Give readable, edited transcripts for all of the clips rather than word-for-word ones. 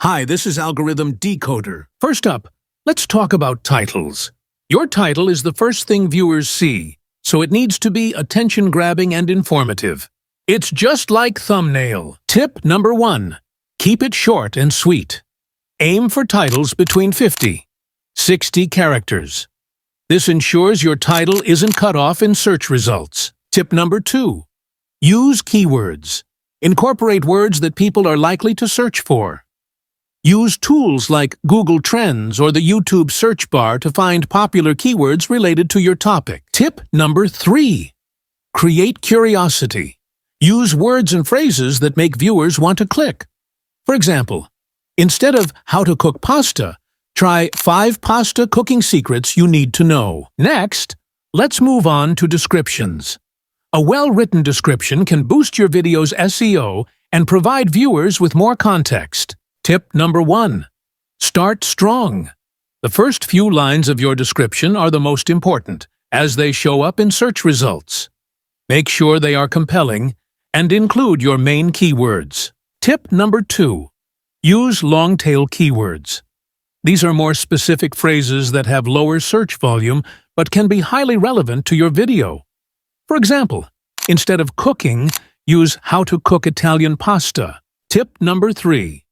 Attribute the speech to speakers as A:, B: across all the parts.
A: Hi, this is Algorithm Decoder. First up, let's talk about titles. Your title is the first thing viewers see, so it needs to be attention-grabbing and informative. It's just like thumbnail. Tip number 1. Keep it short and sweet. Aim for titles between 50-60 characters. This ensures your title isn't cut off in search results. Tip number 2. Use keywords. Incorporate words that people are likely to search for. Use tools like Google Trends or the YouTube search bar to find popular keywords related to your topic. Tip number 3. Create curiosity. Use words and phrases that make viewers want to click. For example, instead of how to cook pasta, try 5 pasta cooking secrets you need to know. Next, let's move on to descriptions. A well-written description can boost your video's SEO and provide viewers with more context. Tip number 1. Start strong. The first few lines of your description are the most important, as they show up in search results. Make sure they are compelling and include your main keywords. Tip number 2. Use long-tail keywords. These are more specific phrases that have lower search volume but can be highly relevant to your video. For example, instead of cooking, use how to cook Italian pasta. Tip number 3.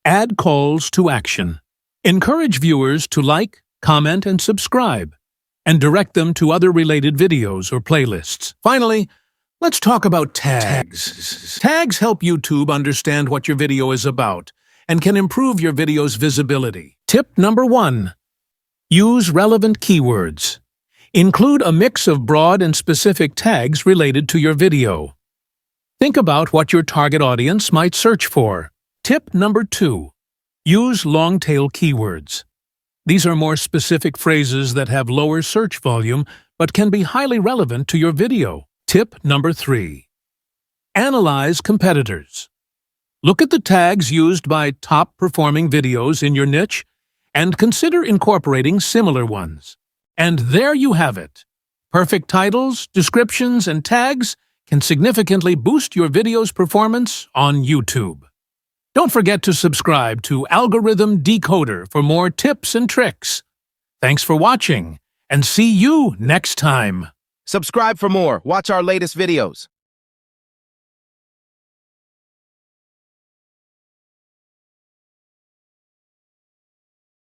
A: Add calls to action. Encourage viewers to like, comment, and subscribe, and direct them to other related videos or playlists. Finally, let's talk about tags. Tags help YouTube understand what your video is about and can improve your video's visibility. Tip number 1. Use relevant keywords. Include a mix of broad and specific tags related to your video. Think about what your target audience might search for. Tip number 2. Use long-tail keywords. These are more specific phrases that have lower search volume but can be highly relevant to your video. Tip number 3. Analyze competitors. Look at the tags used by top-performing videos in your niche and consider incorporating similar ones. And there you have it. Perfect titles, descriptions, and tags can significantly boost your video's performance on YouTube. Don't forget to subscribe to Algorithm Decoder for more tips and tricks. Thanks for watching, and see you next time.
B: Subscribe for more. Watch our latest videos.